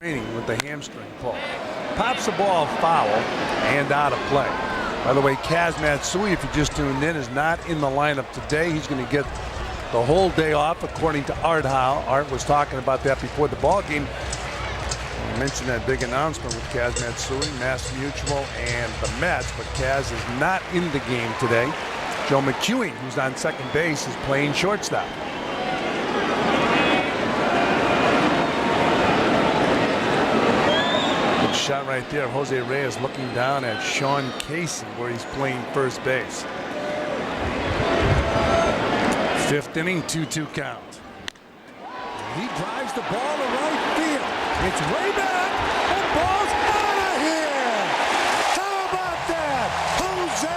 With the hamstring pull. Pops the ball foul and out of play. By the way, Kaz Matsui, if you just tuned in, is not in the lineup today. He's going to get the whole day off, according to Art Howe. Art was talking about that before the ball game. I mentioned that big announcement with Kaz Matsui, Mass Mutual, and the Mets, but Kaz is not in the game today. Joe McEwing, who's on second base, is playing shortstop. Shot right there. Jose Reyes looking down at Sean Casey where he's playing first base. Fifth inning, 2-2 count. He drives the ball to right field. It's way back. The ball's out of here. How about that? Jose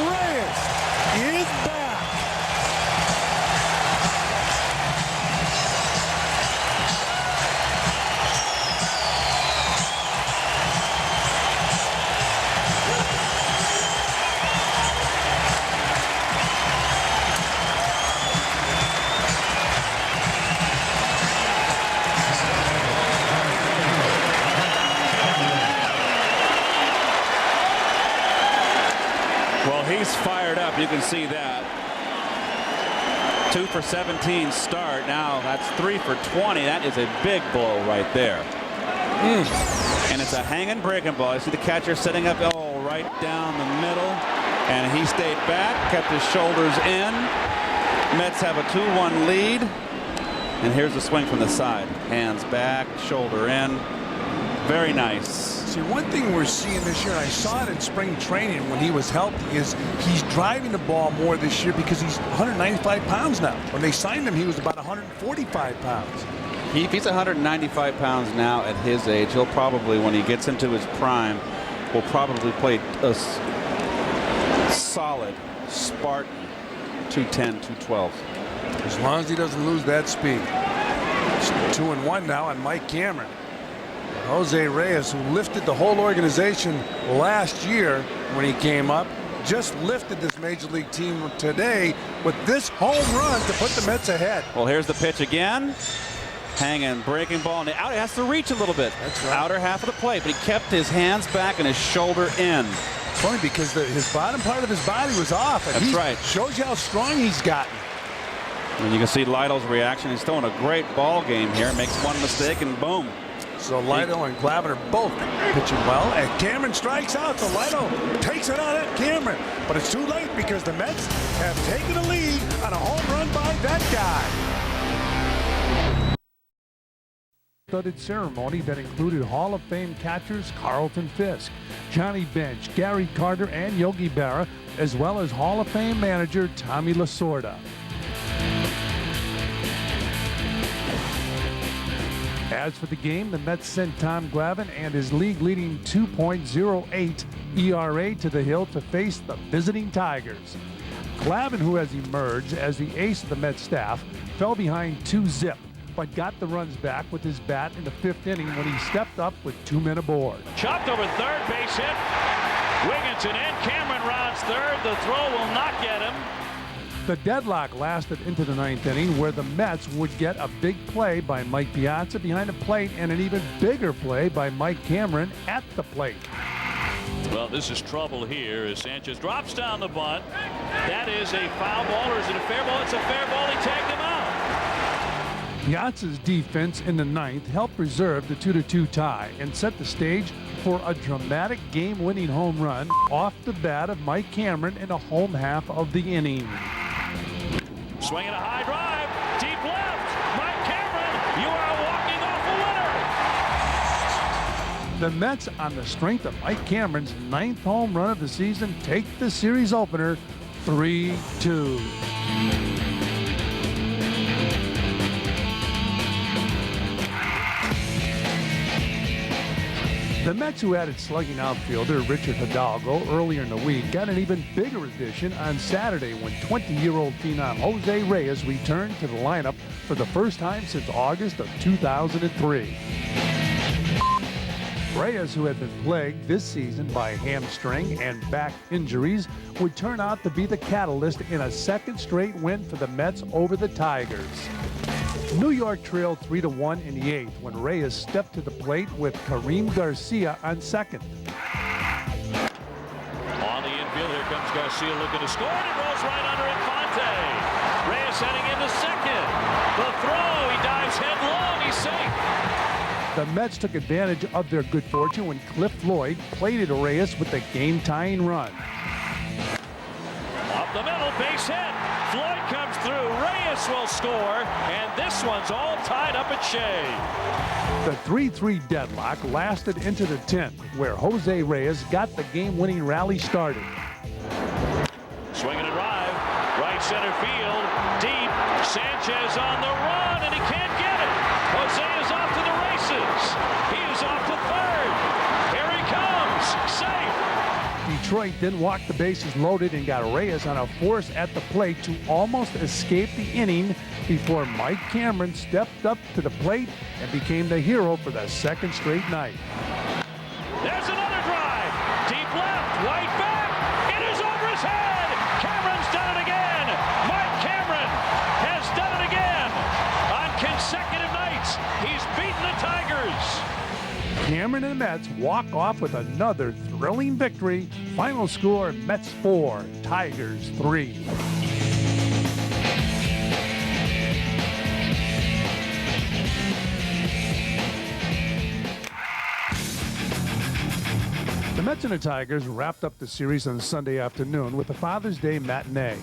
Reyes is back. He's fired up. You can see that. 2 for 17 start. Now that's 3 for 20. That is a big blow right there. And it's a hanging breaking ball. You see the catcher setting up right down the middle. And he stayed back, kept his shoulders in. Mets have a 2-1 lead. And here's the swing from the side. Hands back, shoulder in. Very nice. See, one thing we're seeing this year, and I saw it in spring training when he was healthy, is he's driving the ball more this year because he's 195 pounds now. When they signed him, he was about 145 pounds. If he's 195 pounds now at his age, he'll probably, when he gets into his prime, will probably play a solid Spartan 210, 212. As long as he doesn't lose that speed. It's 2-1 now on Mike Cameron. Jose Reyes, who lifted the whole organization last year when he came up, just lifted this major league team today with this home run to put the Mets ahead. Well, here's the pitch again. Hanging, breaking ball, and out. He has to reach a little bit. That's right. Outer half of the plate, but he kept his hands back and his shoulder in. Funny because his bottom part of his body was off. And that's right. Shows you how strong he's gotten. And you can see Lidle's reaction. He's throwing a great ball game here. Makes one mistake and boom. So Lidle and Glavine are both pitching well, and Cameron strikes out. So Lidle takes it out at Cameron, but it's too late because the Mets have taken a lead on a home run by that guy. Studded ceremony that included Hall of Fame catchers Carlton Fisk, Johnny Bench, Gary Carter, and Yogi Berra, as well as Hall of Fame manager Tommy Lasorda. As for the game, the Mets sent Tom Glavine and his league-leading 2.08 ERA to the hill to face the visiting Tigers. Glavine, who has emerged as the ace of the Mets staff, fell behind 2-0, but got the runs back with his bat in the fifth inning when he stepped up with 2 men aboard. Chopped over third, base hit. Wigginton in. Cameron rounds third. The throw will not get him. The deadlock lasted into the ninth inning, where the Mets would get a big play by Mike Piazza behind the plate and an even bigger play by Mike Cameron at the plate. Well, this is trouble here as Sanchez drops down the bunt. That is a foul ball, or is it a fair ball? It's a fair ball. He tagged him out. Piazza's defense in the ninth helped preserve the 2-2 tie and set the stage for a dramatic game-winning home run off the bat of Mike Cameron in the home half of the inning. Swinging a high drive, deep left. Mike Cameron, you are walking off a winner. The Mets, on the strength of Mike Cameron's 9th home run of the season, take the series opener 3-2. The Mets, who added slugging outfielder Richard Hidalgo earlier in the week, got an even bigger addition on Saturday when 20-year-old phenom Jose Reyes returned to the lineup for the first time since August of 2003. Reyes, who had been plagued this season by hamstring and back injuries, would turn out to be the catalyst in a second straight win for the Mets over the Tigers. New York trailed 3-1 in the 8th when Reyes stepped to the plate with Karim Garcia on second. On the infield, here comes Garcia looking to score, and it rolls right under Infante. Reyes heading into second. The throw, he dives headlong, he's safe. The Mets took advantage of their good fortune when Cliff Floyd plated Reyes with the game-tying run. Up the middle, base hit. Floyd comes through, Reyes will score, and this one's all tied up at Shea. The 3-3 deadlock lasted into the 10th, where Jose Reyes got the game-winning rally started. Swinging a drive, right center field, deep. Sanchez on the run, and he can't get it. Jose is off to the races. He is off to third. Here he comes, safe. Detroit then walked the bases loaded and got Reyes on a force at the plate to almost escape the inning before Mike Cameron stepped up to the plate and became the hero for the second straight night. There's another drive. Deep left, right back. It is over his head. Cameron's done it again. Mike Cameron has done it again. On consecutive nights, he's beaten the Tigers. Cameron and the Mets walk off with another thrilling victory. Final score, Mets 4, Tigers 3. The Mets and the Tigers wrapped up the series on Sunday afternoon with the Father's Day matinee.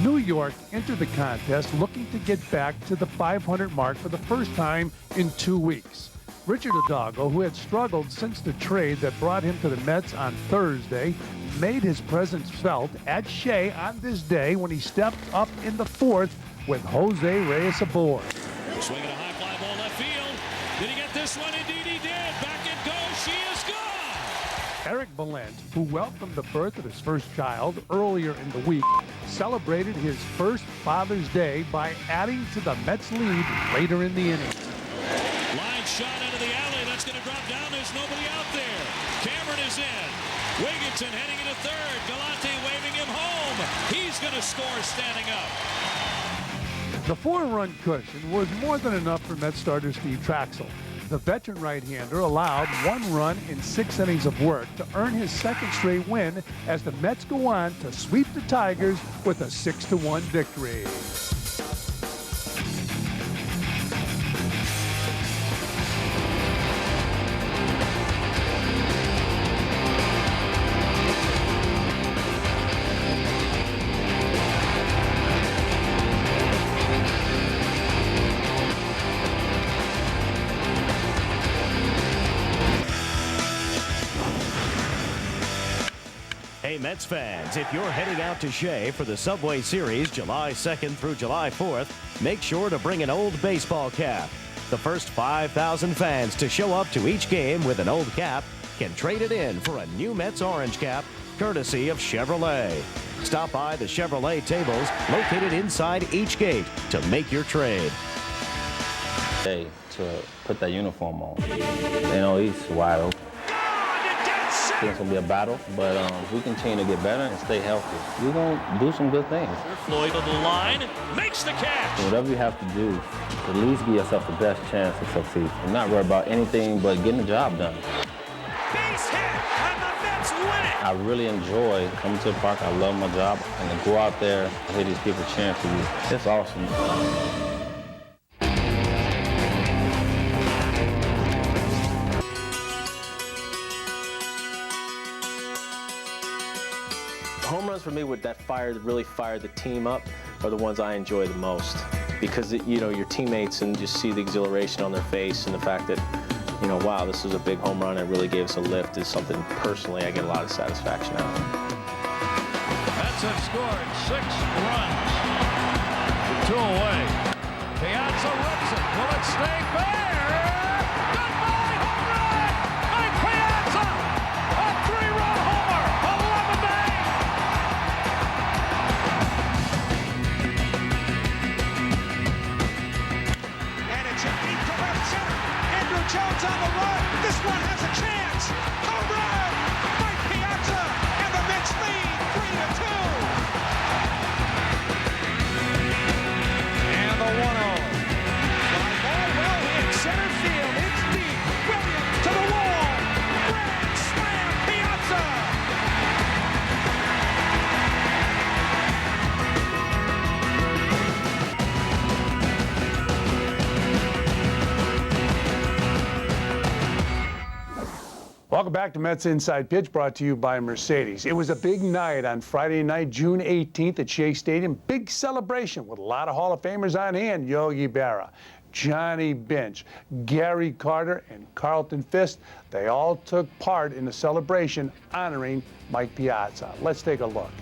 New York entered the contest looking to get back to the 500 mark for the first time in 2 weeks. Richard Hidalgo, who had struggled since the trade that brought him to the Mets on Thursday, made his presence felt at Shea on this day when he stepped up in the 4th with Jose Reyes aboard. Swinging a high fly ball left field. Did he get this one? Indeed he did. Back it goes. She is gone. Eric Valent, who welcomed the birth of his first child earlier in the week, celebrated his first Father's Day by adding to the Mets' lead later in the inning. Line shot into the alley. That's going to drop down. There's nobody out there. Cameron is in. Wigginton heading into third. Galante waving him home. He's going to score standing up. The 4-run cushion was more than enough for Mets starter Steve Traxel. The veteran right-hander allowed 1 run in 6 innings of work to earn his second straight win as the Mets go on to sweep the Tigers with a 6-1 victory. Hey, Mets fans, if you're heading out to Shea for the Subway Series July 2nd through July 4th, make sure to bring an old baseball cap. The first 5,000 fans to show up to each game with an old cap can trade it in for a new Mets orange cap, courtesy of Chevrolet. Stop by the Chevrolet tables located inside each gate to make your trade. Hey, to put that uniform on. You know, he's wide open. It's going to be a battle, but if we continue to get better and stay healthy, we're going to do some good things. Floyd on the line, makes the catch. So whatever you have to do, at least give yourself the best chance to succeed. And not worry about anything but getting the job done. Base hit, and the Mets win it. I really enjoy coming to the park. I love my job. And to go out there and hear these people cheering for you, it's awesome. Home runs for me that really fired the team up are the ones I enjoy the most because your teammates and just see the exhilaration on their face and the fact that wow, this was a big home run and really gave us a lift is something personally I get a lot of satisfaction out of. Mets have scored 6 runs. 2 away. Piazza rips it. Will it stay fair? Goodbye, home run! Mike Piazza! A 3-run homer! 11th inning! And it's hit deep to left center. Andrew Jones on the run. This one has a chance. Home run! Mike Piazza, and the Mets lead 3-2. And the 1-0. back to Mets Inside Pitch, brought to you by Mercedes. It was a big night on Friday night, June 18th at Shea Stadium. Big celebration with a lot of Hall of Famers on hand. Yogi Berra, Johnny Bench, Gary Carter, and Carlton Fisk. They all took part in the celebration honoring Mike Piazza. Let's take a look.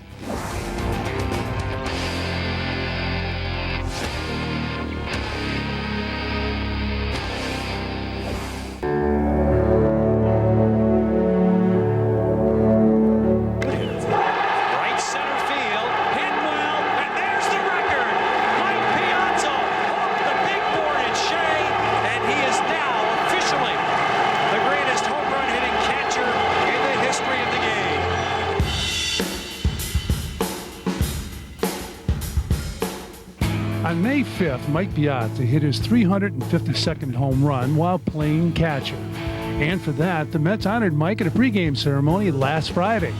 On May 5th, Mike Piazza hit his 352nd home run while playing catcher. And for that, the Mets honored Mike at a pregame ceremony last Friday.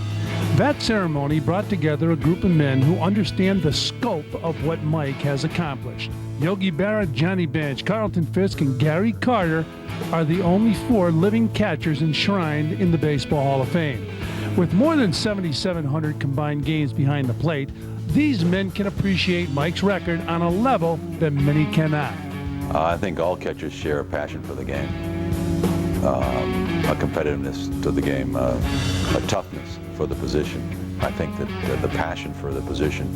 That ceremony brought together a group of men who understand the scope of what Mike has accomplished. Yogi Berra, Johnny Bench, Carlton Fisk, and Gary Carter are the only 4 living catchers enshrined in the Baseball Hall of Fame. With more than 7,700 combined games behind the plate, these men can appreciate Mike's record on a level that many cannot. I think all catchers share a passion for the game, a competitiveness to the game, a toughness for the position. I think that the passion for the position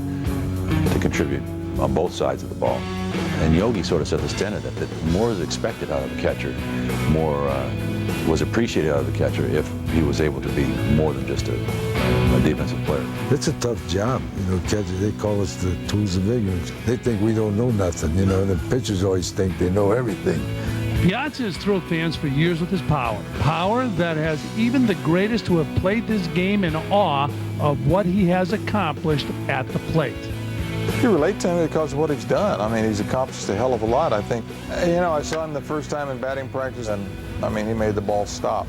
to contribute on both sides of the ball. And Yogi sort of set the standard that more is expected out of a catcher, more was appreciated out of the catcher if he was able to be more than just a defensive player. It's a tough job, catchers. They call us the tools of ignorance. They think we don't know nothing, and the pitchers always think they know everything. Piazza has thrilled fans for years with his power. Power that has even the greatest who have played this game in awe of what he has accomplished at the plate. You relate to him because of what he's done. I mean, he's accomplished a hell of a lot, I think. I saw him the first time in batting practice, and, he made the ball stop.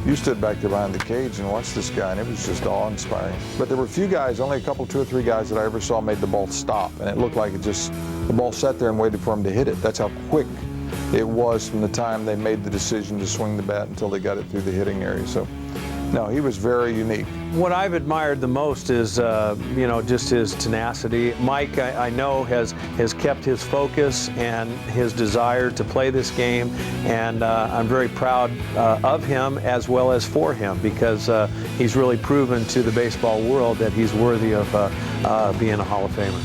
You stood back there behind the cage and watched this guy, and it was just awe-inspiring. But there were few guys, only a couple, 2 or 3 guys that I ever saw made the ball stop, and it looked like the ball sat there and waited for him to hit it. That's how quick it was from the time they made the decision to swing the bat until they got it through the hitting area. So, no, he was very unique. What I've admired the most is, just his tenacity. Mike, I know, has kept his focus and his desire to play this game, and I'm very proud of him as well as for him, because he's really proven to the baseball world that he's worthy of being a Hall of Famer.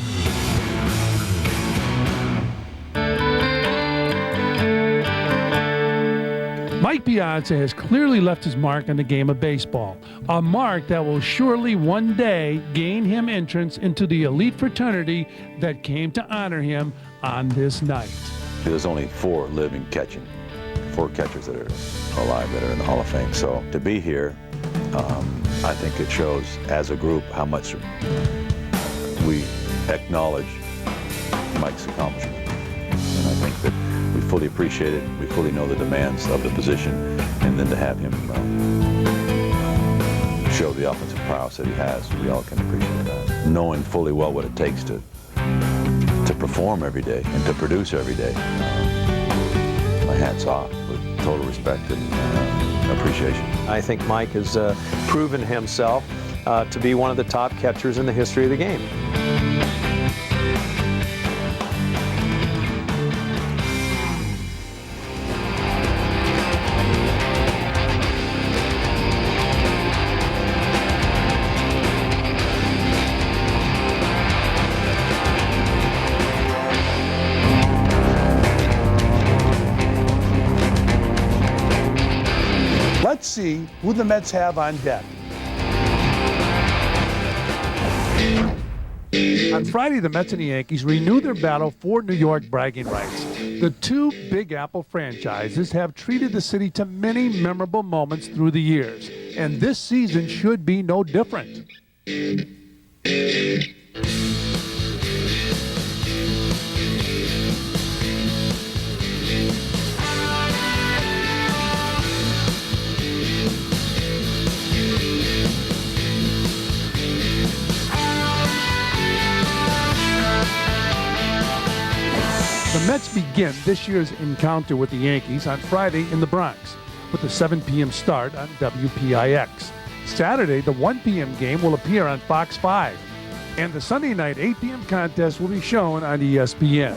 Mike Piazza has clearly left his mark on the game of baseball, a mark that will surely one day gain him entrance into the elite fraternity that came to honor him on this night. There's only 4 living catchers that are alive that are in the Hall of Fame. So to be here, I think it shows as a group how much we acknowledge Mike's accomplishment. And I think that we fully appreciate it. We fully know the demands of the position, and then to have him show the offensive prowess that he has, we all can appreciate that. Knowing fully well what it takes to perform every day and to produce every day, my hat's off with total respect and appreciation. I think Mike has proven himself to be one of the top catchers in the history of the game. Let's see who the Mets have on deck. On Friday, the Mets and the Yankees renew their battle for New York bragging rights. The 2 Big Apple franchises have treated the city to many memorable moments through the years, and this season should be no different. The Mets begin this year's encounter with the Yankees on Friday in the Bronx. with a 7 p.m. start on WPIX. Saturday, the 1 p.m. game will appear on Fox 5. And the Sunday night 8 p.m. contest will be shown on ESPN.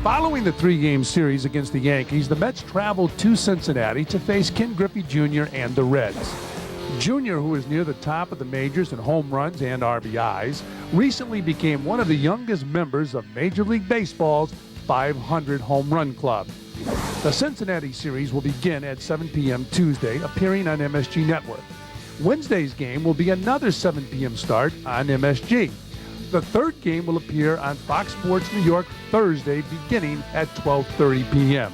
Following the 3-game series against the Yankees, the Mets traveled to Cincinnati to face Ken Griffey Jr. and the Reds. Jr., who is near the top of the majors in home runs and RBIs, recently became one of the youngest members of Major League Baseball's 500 Home Run Club. The Cincinnati series will begin at 7 p.m. Tuesday, appearing on MSG Network. Wednesday's game will be another 7 p.m. start on MSG. The third game will appear on Fox Sports New York Thursday, beginning at 12:30 p.m.